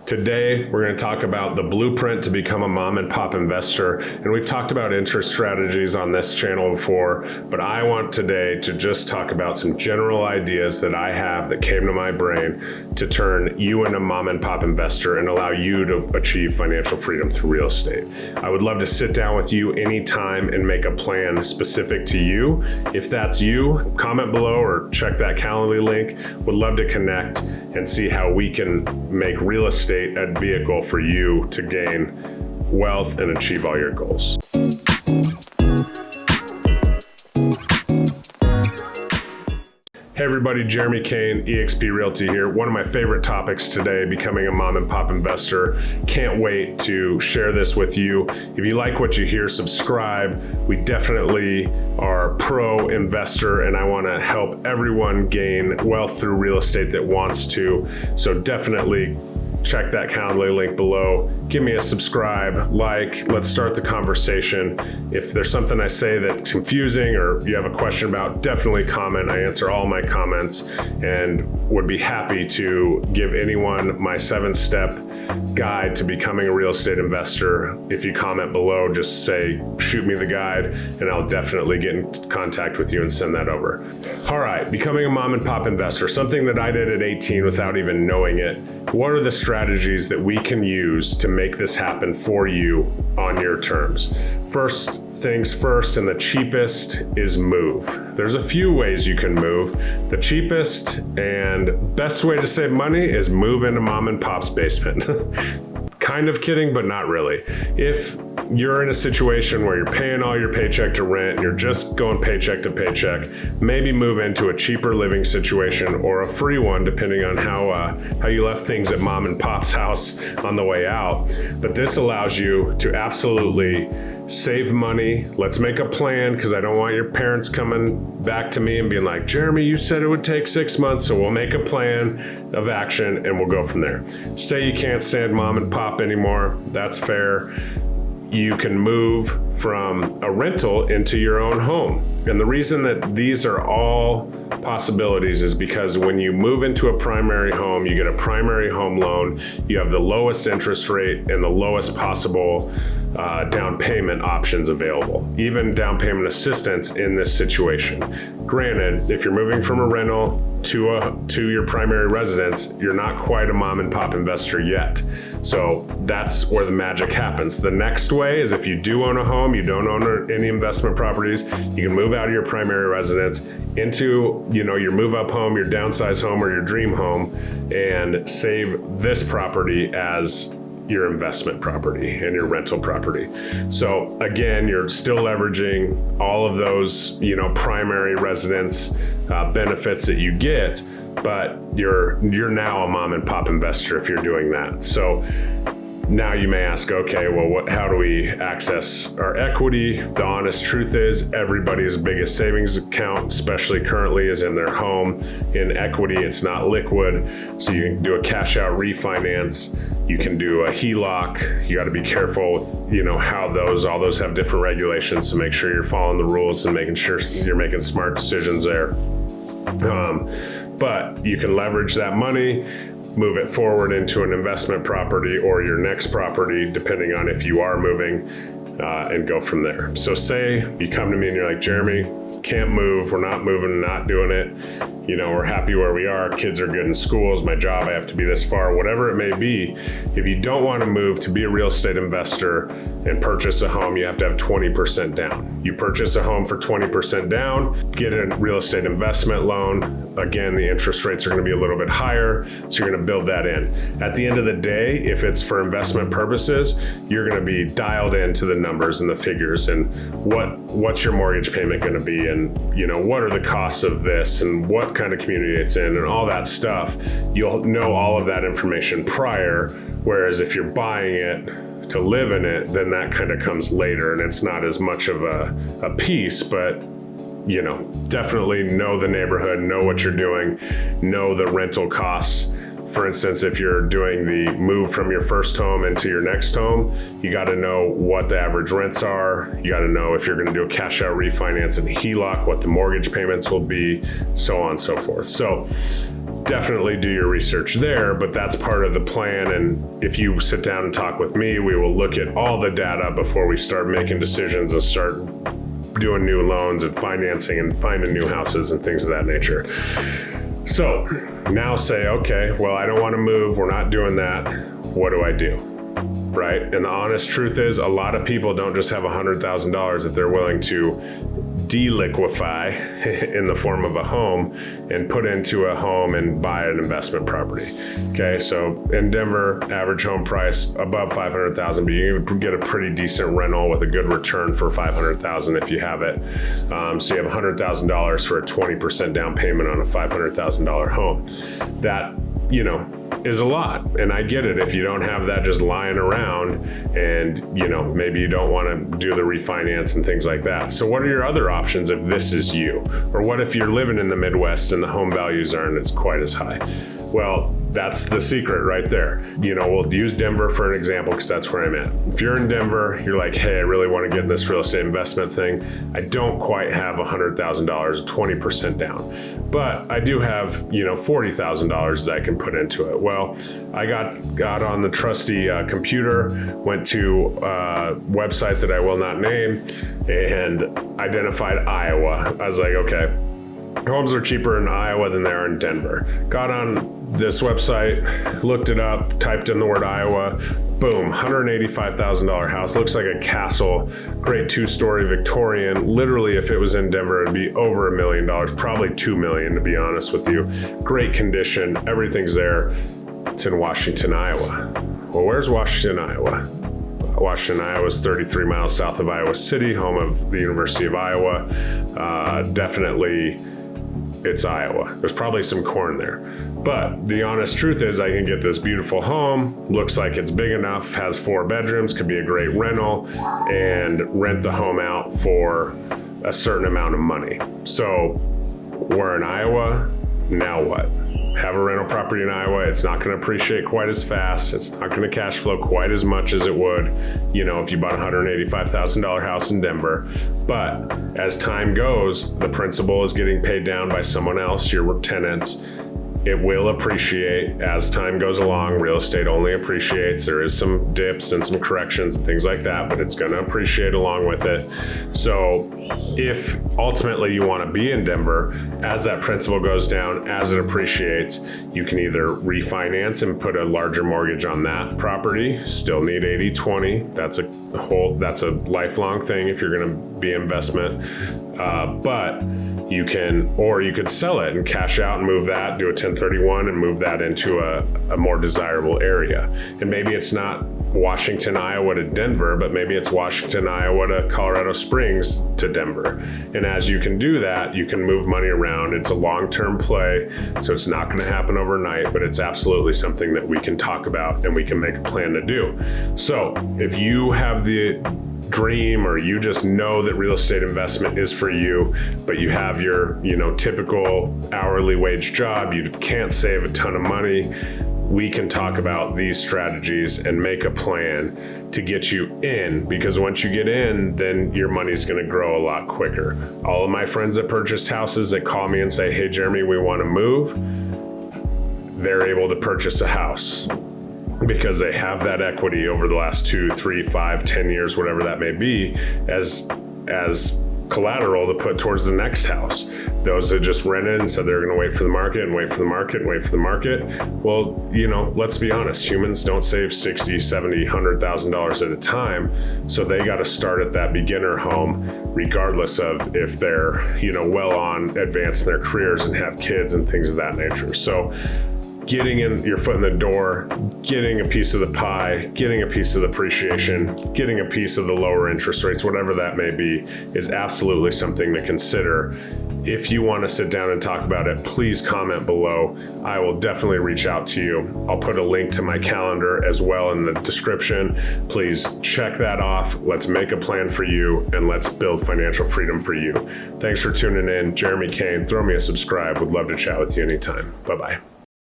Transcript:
Today, we're going to talk about the blueprint to become a mom and pop investor. And we've talked about interest strategies on this channel before, but I want today to just talk about some general ideas that I have that came to my brain to turn you into a mom and pop investor and allow you to achieve financial freedom through real estate. I would love to sit down with you anytime and make a plan specific to you. If that's you, comment below or check that Calendly link. Would love to connect and see how we can make real estate a vehicle for you to gain wealth and achieve all your goals. Hey everybody, Jeremy Kane, eXp Realty here. One of my favorite topics today, becoming a mom and pop investor. Can't wait to share this with you. If you like what you hear, subscribe. We definitely are pro investor and I want to help everyone gain wealth through real estate that wants to. So definitely check that Calendly link below. Give me a subscribe, like, let's start the conversation. If there's something I say that's confusing or you have a question about, definitely comment. I answer all my comments and would be happy to give anyone my 7-step guide to becoming a real estate investor. If you comment below, just say, shoot me the guide, and I'll definitely get in contact with you and send that over. All right, becoming a mom and pop investor, something that I did at 18 without even knowing it. What are the strategies that we can use to make this happen for you on your terms? First things first, and the cheapest is move. There's a few ways you can move. The cheapest and best way to save money is move into mom and pop's basement. Kind of kidding, but not really. If you're in a situation where you're paying all your paycheck to rent, and you're just going paycheck to paycheck, maybe move into a cheaper living situation or a free one, depending on how you left things at mom and pop's house on the way out. But this allows you to absolutely save money. Let's make a plan, because I don't want your parents coming back to me and being like, Jeremy, you said it would take 6 months, so we'll make a plan of action and we'll go from there. Say you can't stand mom and pop anymore, that's fair. You can move from a rental into your own home. And the reason that these are all possibilities is because when you move into a primary home, you get a primary home loan, you have the lowest interest rate and the lowest possible down payment options available, even down payment assistance in this situation. Granted, if you're moving from a rental to your primary residence, you're not quite a mom and pop investor yet. So that's where the magic happens. The next way is if you do own a home, you don't own any investment properties, you can move out of your primary residence into your move up home, your downsize home, or your dream home, and save this property as your investment property and your rental property. So again, you're still leveraging all of those, primary residence benefits that you get, but you're now a mom and pop investor if you're doing that. So now you may ask, okay, well, how do we access our equity? The honest truth is everybody's biggest savings account, especially currently, is in their home. In equity, it's not liquid. So you can do a cash out refinance. You can do a HELOC. You got to be careful with, how all those have different regulations. So make sure you're following the rules and making sure you're making smart decisions there. But you can leverage that money, move it forward into an investment property or your next property, depending on if you are moving, and go from there. So say you come to me and you're like, Jeremy, can't move, we're not moving, not doing it. We're happy where we are, kids are good in schools, my job, I have to be this far, whatever it may be. If you don't want to move to be a real estate investor and purchase a home, you have to have 20% down. You purchase a home for 20% down, get a real estate investment loan. Again, the interest rates are going to be a little bit higher, so you're going to build that in. At the end of the day, if it's for investment purposes, you're going to be dialed into the numbers and the figures and what's your mortgage payment going to be, and what are the costs of this and what kind of community it's in and all that stuff. You'll know all of that information prior, whereas if you're buying it to live in it, then that kind of comes later and it's not as much of a piece, but definitely know the neighborhood, know what you're doing, know the rental costs. For instance, if you're doing the move from your first home into your next home, you got to know what the average rents are. You got to know if you're going to do a cash out refinance and HELOC, what the mortgage payments will be, so on and so forth. So definitely do your research there, but that's part of the plan. And if you sit down and talk with me, we will look at all the data before we start making decisions and start doing new loans and financing and finding new houses and things of that nature. So now say, okay, well, I don't want to move. We're not doing that. What do I do? Right? And the honest truth is, a lot of people don't just have $100,000 that they're willing to deliquify in the form of a home and put into a home and buy an investment property. Okay, so in Denver, average home price above $500,000, but you can get a pretty decent rental with a good return for $500,000 if you have it. So you have $100,000 for a 20% down payment on a $500,000 home. That, is a lot. And I get it if you don't have that just lying around and, maybe you don't want to do the refinance and things like that. So what are your other options if this is you? Or what if you're living in the Midwest and the home values aren't as quite as high? Well, that's the secret right there. We'll use Denver for an example because that's where I'm at. If you're in Denver, you're like, hey, I really want to get in this real estate investment thing. I don't quite have $100,000, 20% down, but I do have, $40,000 that I can put into it. Well, I got on the trusty computer, went to a website that I will not name, and identified Iowa. I was like, okay, homes are cheaper in Iowa than they are in Denver. Got on this website, looked it up, typed in the word Iowa, boom, $185,000 house. Looks like a castle, great 2-story Victorian. Literally, if it was in Denver, it'd be over $1 million, probably $2 million to be honest with you. Great condition, everything's there. It's in Washington, Iowa. Well, where's Washington, Iowa? Washington, Iowa is 33 miles south of Iowa City, home of the University of Iowa. Definitely, it's Iowa. There's probably some corn there. But the honest truth is I can get this beautiful home, looks like it's big enough, has 4 bedrooms, could be a great rental, and rent the home out for a certain amount of money. So we're in Iowa, now what? Have a rental property in Iowa. It's not going to appreciate quite as fast. It's not going to cash flow quite as much as it would, if you bought a $185,000 house in Denver. But as time goes, the principal is getting paid down by someone else, your tenants. It will appreciate as time goes along. Real estate only appreciates. There is some dips and some corrections and things like that, but it's going to appreciate along with it. So if ultimately you want to be in Denver, as that principal goes down, as it appreciates, you can either refinance and put a larger mortgage on that property, still need 80-20. That's a lifelong thing if you're going to be investment. But you could sell it and cash out and move that, do a 1031 and move that into a more desirable area. And maybe it's not Washington, Iowa to Denver, but maybe it's Washington, Iowa to Colorado Springs to Denver. And as you can do that, you can move money around. It's a long-term play, so it's not going to happen overnight, but it's absolutely something that we can talk about and we can make a plan to do. So if you have the dream or you just know that real estate investment is for you, but you have your, typical hourly wage job, you can't save a ton of money, we can talk about these strategies and make a plan to get you in, because once you get in, then your money's going to grow a lot quicker. All of my friends that purchased houses that call me and say, hey, Jeremy, we want to move, they're able to purchase a house because they have that equity over the last 2, 3, 5, 10 years, whatever that may be, as collateral to put towards the next house. Those that just rented and said they're going to wait for the market and wait for the market and wait for the market. Well, let's be honest, humans don't save $60,000, $70,000, $100,000 at a time. So they got to start at that beginner home, regardless of if they're, well on advanced in their careers and have kids and things of that nature. So getting in your foot in the door, getting a piece of the pie, getting a piece of the appreciation, getting a piece of the lower interest rates, whatever that may be, is absolutely something to consider. If you want to sit down and talk about it, please comment below. I will definitely reach out to you. I'll put a link to my calendar as well in the description. Please check that off. Let's make a plan for you and let's build financial freedom for you. Thanks for tuning in. Jeremy Kane. Throw me a subscribe. Would love to chat with you anytime. Bye-bye.